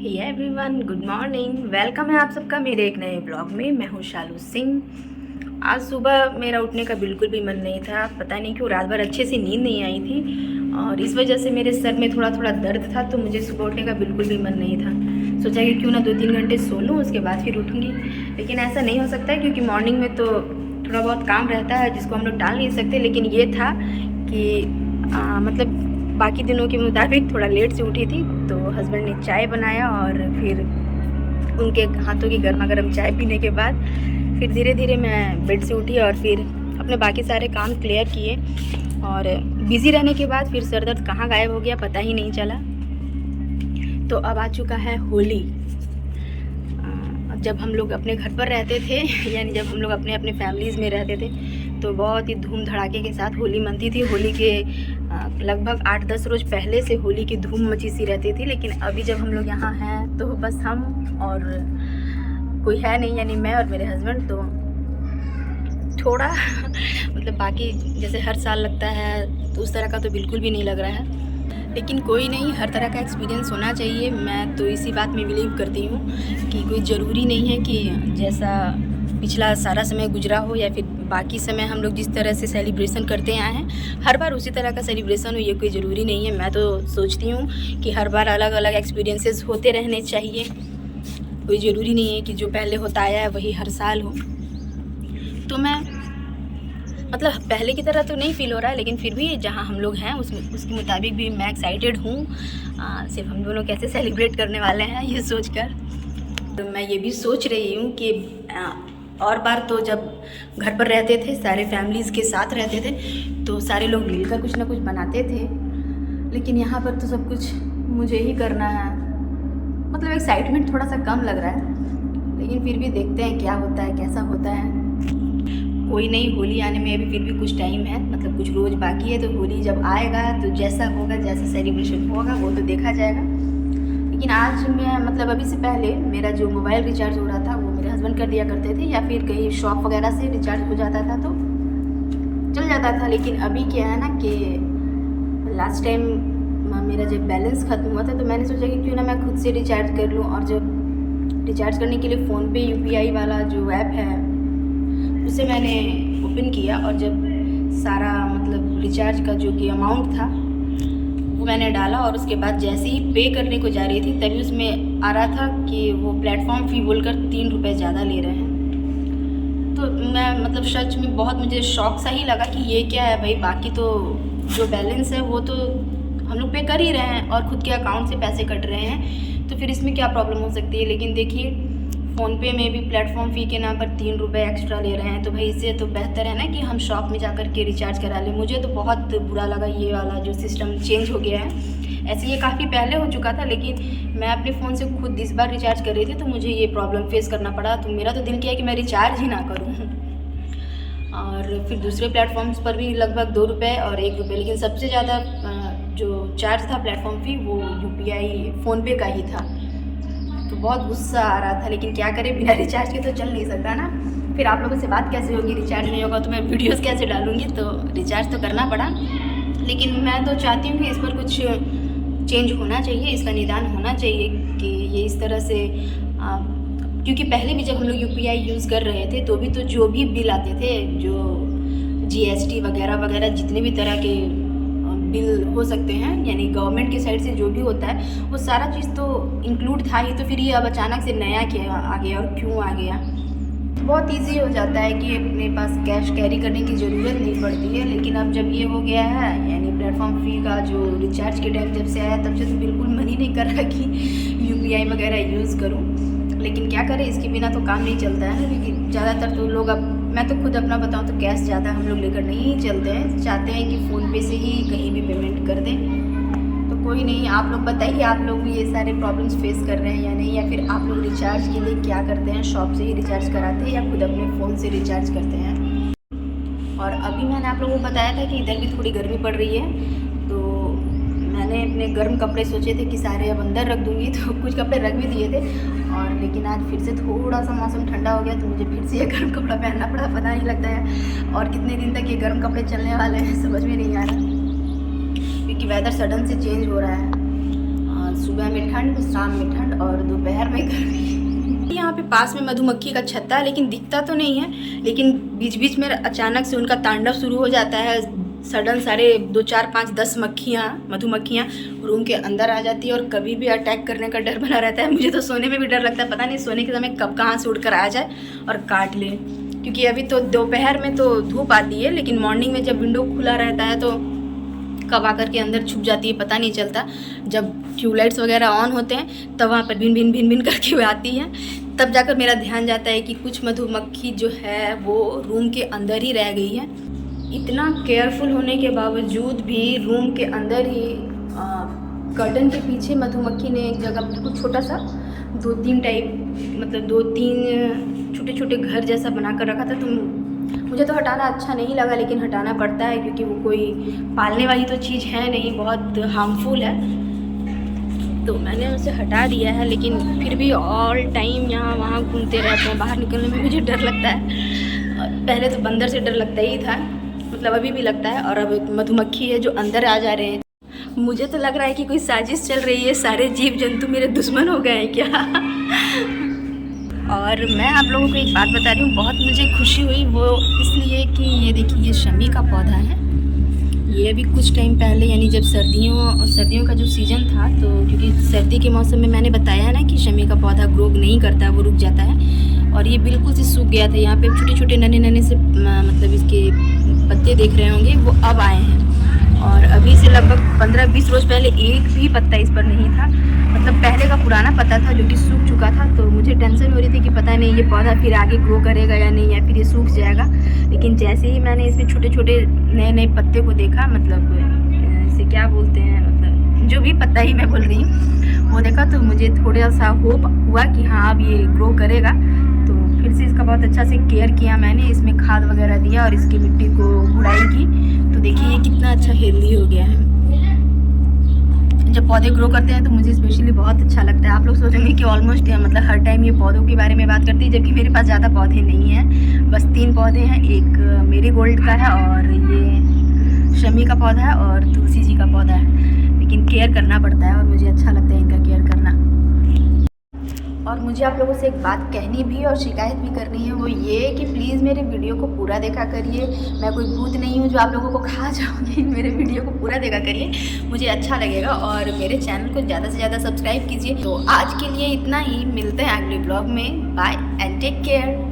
हे everyone, good morning. Welcome है आप सबका मेरे एक नए ब्लॉग में। मैं हूँ शालू सिंह। आज सुबह मेरा उठने का बिल्कुल भी मन नहीं था। पता नहीं क्यों, रात भर अच्छे से नींद नहीं आई थी और इस वजह से मेरे सर में थोड़ा थोड़ा दर्द था, तो मुझे सुबह उठने का बिल्कुल भी मन नहीं था। सोचा कि क्यों ना 2-3 घंटे सो लूँ, उसके बाद फिर उठूँगी। लेकिन ऐसा नहीं हो सकता है क्योंकि मॉर्निंग में तो थोड़ा बहुत काम रहता है जिसको हम लोग टाल नहीं सकते। लेकिन ये था कि मतलब बाकी दिनों के मुताबिक थोड़ा लेट से उठी थी, तो हस्बैंड ने चाय बनाया और फिर उनके हाथों की गर्मा गर्म चाय पीने के बाद फिर धीरे धीरे मैं बेड से उठी और फिर अपने बाकी सारे काम क्लियर किए। और बिज़ी रहने के बाद फिर सर दर्द कहाँ गायब हो गया पता ही नहीं चला। तो अब आ चुका है होली। जब हम लोग अपने घर पर रहते थे यानी जब हम लोग अपने अपने फैमिलीज़ में रहते थे तो बहुत ही धूम धड़ाके के साथ होली मनती थी। होली के लगभग 8-10 रोज़ पहले से होली की धूम मची सी रहती थी। लेकिन अभी जब हम लोग यहाँ हैं तो बस हम और कोई है नहीं, यानी मैं और मेरे हस्बैंड। तो थोड़ा मतलब बाकी जैसे हर साल लगता है तो उस तरह का तो बिल्कुल भी नहीं लग रहा है। लेकिन कोई नहीं, हर तरह का एक्सपीरियंस होना चाहिए। मैं तो इसी बात में बिलीव करती हूँ कि कोई ज़रूरी नहीं है कि जैसा पिछला सारा समय गुजरा हो या फिर बाकी समय हम लोग जिस तरह से सेलिब्रेशन करते आए हैं हर बार उसी तरह का सेलिब्रेशन हो, ये कोई ज़रूरी नहीं है। मैं तो सोचती हूँ कि हर बार अलग अलग एक्सपीरियंसेस होते रहने चाहिए। कोई ज़रूरी नहीं है कि जो पहले होता आया है वही हर साल हो। तो मैं मतलब पहले की तरह तो नहीं फ़ील हो रहा है, लेकिन फिर भी जहाँ हम लोग हैं उसके मुताबिक भी मैं एक्साइटेड हूँ। सिर्फ हम दोनों कैसे सेलिब्रेट करने वाले हैं ये सोचकर। तो मैं ये भी सोच रही हूँ कि और बार तो जब घर पर रहते थे सारे फैमिलीज़ के साथ रहते थे तो सारे लोग मिलकर कुछ ना कुछ बनाते थे, लेकिन यहाँ पर तो सब कुछ मुझे ही करना है। मतलब एक्साइटमेंट थोड़ा सा कम लग रहा है, लेकिन फिर भी देखते हैं क्या होता है कैसा होता है। कोई नहीं, होली आने में अभी फिर भी कुछ टाइम है, मतलब कुछ रोज़ बाकी है। तो होली जब आएगा तो जैसा होगा, जैसा सेलिब्रेशन होगा वो तो देखा जाएगा। लेकिन आज मैं मतलब अभी से पहले मेरा जो मोबाइल रिचार्ज हो रहा था वो मेरे हस्बैंड कर दिया करते थे, या फिर कहीं शॉप वगैरह से रिचार्ज हो जाता था तो चल जाता था। लेकिन अभी क्या है ना कि लास्ट टाइम मेरा जब बैलेंस ख़त्म हुआ था तो मैंने सोचा कि क्यों ना मैं खुद से रिचार्ज कर लूँ। और जब रिचार्ज करने के लिए फ़ोनपे UPI वाला जो ऐप है उसे मैंने ओपन किया और जब सारा मतलब रिचार्ज का जो कि अमाउंट था वो मैंने डाला और उसके बाद जैसे ही पे करने को जा रही थी तभी उसमें आ रहा था कि वो प्लेटफॉर्म फ़ी बोलकर 3 रुपये ज़्यादा ले रहे हैं। तो मैं मतलब सच में बहुत मुझे शौक सा ही लगा कि ये क्या है भाई, बाकी तो जो बैलेंस है वो तो हम लोग पे कर ही रहे हैं और ख़ुद के अकाउंट से पैसे कट रहे हैं, तो फिर इसमें क्या प्रॉब्लम हो सकती है। लेकिन देखिए फ़ोनपे में भी प्लेटफॉर्म फ़ी के नाम पर 3 रुपये एक्स्ट्रा ले रहे हैं, तो भाई इससे तो बेहतर है ना कि हम शॉप में जाकर के रिचार्ज करा लें। मुझे तो बहुत बुरा लगा ये वाला जो सिस्टम चेंज हो गया है। ऐसे ये काफ़ी पहले हो चुका था, लेकिन मैं अपने फ़ोन से खुद इस बार रिचार्ज कर रही थी तो मुझे ये प्रॉब्लम फेस करना पड़ा। तो मेरा तो दिल किया कि मैं रिचार्ज ही ना करूँ। और फिर दूसरे प्लेटफॉर्म्स पर भी लगभग 2 रुपये और 1 रुपये, लेकिन सबसे ज़्यादा जो चार्ज था प्लेटफॉर्म फ़ी वो UPI फ़ोनपे का ही था। तो बहुत गुस्सा आ रहा था, लेकिन क्या करें, बिना रिचार्ज के तो चल नहीं सकता ना। फिर आप लोगों से बात कैसे होगी, रिचार्ज नहीं होगा तो मैं वीडियोस कैसे डालूँगी। तो रिचार्ज तो करना पड़ा, लेकिन मैं तो चाहती हूँ कि इस पर कुछ चेंज होना चाहिए, इसका निदान होना चाहिए कि ये इस तरह से क्योंकि पहले भी जब हम लोग UPI यूज़ कर रहे थे तो भी तो जो भी बिल आते थे, जो GST वगैरह वगैरह जितने भी तरह के बिल हो सकते हैं, यानी गवर्नमेंट की साइड से जो भी होता है वो सारा चीज़ तो इंक्लूड था ही। तो फिर ये अब अचानक से नया क्या आ गया और क्यों आ गया। बहुत इजी हो जाता है कि अपने पास कैश कैरी करने की ज़रूरत नहीं पड़ती है, लेकिन अब जब ये हो गया है यानी प्लेटफॉर्म फ़ी का जो रिचार्ज के टाइम जब से आया तब से तो बिल्कुल मन ही नहीं कर रहा कि UPI वगैरह यूज़ करूँ। लेकिन क्या करें, इसके बिना तो काम नहीं चलता है ना, क्योंकि ज़्यादातर तो लोग, अब मैं तो खुद अपना बताऊँ तो कैश ज़्यादा हम लोग लेकर नहीं चलते हैं, चाहते हैं कि फ़ोनपे से ही कहीं भी पेमेंट कर दें। तो कोई नहीं, आप लोग बताइए आप लोग भी ये सारे प्रॉब्लम्स फेस कर रहे हैं या नहीं, या फिर आप लोग रिचार्ज के लिए क्या करते हैं, शॉप से ही रिचार्ज कराते हैं या खुद अपने फ़ोन से रिचार्ज करते हैं। और अभी मैंने आप लोगों को बताया था कि इधर भी थोड़ी गर्मी पड़ रही है, तो मैंने अपने गर्म कपड़े सोचे थे कि सारे अब अंदर रख दूँगी, तो कुछ कपड़े रख भी दिए थे। और लेकिन आज फिर से थोड़ा सा मौसम ठंडा हो गया तो मुझे फिर से ये गर्म कपड़ा पहनना पड़ा। पता नहीं लगता है और कितने दिन तक ये गर्म कपड़े चलने वाले हैं समझ में नहीं आ रहा, क्योंकि वेदर सडन से चेंज हो रहा है। सुबह में ठंड, शाम में ठंड और दोपहर में गर्मी। यहाँ पे पास में मधुमक्खी का छत्ता है लेकिन दिखता तो नहीं है, लेकिन बीच बीच में अचानक से उनका तांडव शुरू हो जाता है। सडन सारे 2 4 5 10 मधुमक्खियाँ रूम के अंदर आ जाती है और कभी भी अटैक करने का डर बना रहता है। मुझे तो सोने में भी डर लगता है, पता नहीं सोने के समय कब कहाँ से उड़ कर आ जाए और काट ले। क्योंकि अभी तो दोपहर में तो धूप आती है, लेकिन मॉर्निंग में जब विंडो खुला रहता है तो कब आकर के अंदर छुप जाती है पता नहीं चलता। जब ट्यूबलाइट्स वगैरह ऑन होते हैं तब वहाँ पर भिन भिन भिन भिन करके वो आती हैं, तब जाकर मेरा ध्यान जाता है कि कुछ मधुमक्खी जो है वो रूम के अंदर ही रह गई है। इतना केयरफुल होने के बावजूद भी रूम के अंदर ही कर्टन के पीछे मधुमक्खी ने एक जगह बिल्कुल छोटा सा 2-3 टाइप मतलब 2-3 छोटे छोटे घर जैसा बना कर रखा था। तो मुझे तो हटाना अच्छा नहीं लगा, लेकिन हटाना पड़ता है क्योंकि वो कोई पालने वाली तो चीज़ है नहीं, बहुत हार्मफुल है। तो मैंने उसे हटा दिया है, लेकिन फिर भी ऑल टाइम यहाँ वहाँ घूमते रहते हैं। बाहर निकलने में मुझे डर लगता है। पहले तो बंदर से डर लगता ही था, मतलब अभी भी लगता है, और अब मधुमक्खी है जो अंदर आ जा रहे हैं। मुझे तो लग रहा है कि कोई साजिश चल रही है, सारे जीव जंतु मेरे दुश्मन हो गए हैं क्या। और मैं आप लोगों को एक बात बता रही हूँ, बहुत मुझे खुशी हुई वो इसलिए कि ये देखिए ये शमी का पौधा है। ये अभी कुछ टाइम पहले यानी जब सर्दियों का जो सीज़न था, तो क्योंकि सर्दी के मौसम में मैंने बताया ना कि शमी का पौधा ग्रो नहीं करता, वो रुक जाता है, और ये बिल्कुल से सूख गया था। यहाँ पे छोटे छोटे नन्हे से मतलब इसके पत्ते देख रहे होंगे, वो अब आए हैं। और अभी से लगभग 15-20 रोज़ पहले एक भी पत्ता इस पर नहीं था, मतलब पहले का पुराना पत्ता था जो कि सूख चुका था। तो मुझे टेंशन हो रही थी कि पता नहीं ये पौधा फिर आगे ग्रो करेगा या नहीं, या फिर ये सूख जाएगा। लेकिन जैसे ही मैंने इसमें छोटे छोटे नए पत्ते को देखा, मतलब इसे क्या बोलते हैं, मतलब जो भी पत्ता ही मैं बोल रही हूँ, वो देखा तो मुझे थोड़ा सा होप हुआ कि हाँ अब ये ग्रो करेगा। तो फिर से इसका बहुत अच्छा से केयर किया मैंने, इसमें खाद वगैरह दिया और इसकी मिट्टी को गुड़ाई की। तो देखिए ये कितना अच्छा हेल्दी हो गया है। जब पौधे ग्रो करते हैं तो मुझे स्पेशली बहुत अच्छा लगता है। आप लोग सोचेंगे कि ऑलमोस्ट मतलब हर टाइम ये पौधों के बारे में बात करती है, जबकि मेरे पास ज़्यादा पौधे नहीं हैं, बस 3 पौधे हैं। एक मेरीगोल्ड का है, और ये शमी का पौधा है, और तुलसी जी का पौधा है। लेकिन केयर करना पड़ता है और मुझे अच्छा लगता है इनका केयर करना। और मुझे आप लोगों से एक बात कहनी भी और शिकायत भी करनी है, वो ये कि प्लीज़ मेरे वीडियो को पूरा देखा करिए। मैं कोई भूत नहीं हूँ जो आप लोगों को खा जाऊँगी। मेरे वीडियो को पूरा देखा करिए, मुझे अच्छा लगेगा, और मेरे चैनल को ज़्यादा से ज़्यादा सब्सक्राइब कीजिए। तो आज के लिए इतना ही, मिलते हैं अगले ब्लॉग में। Bye and take care.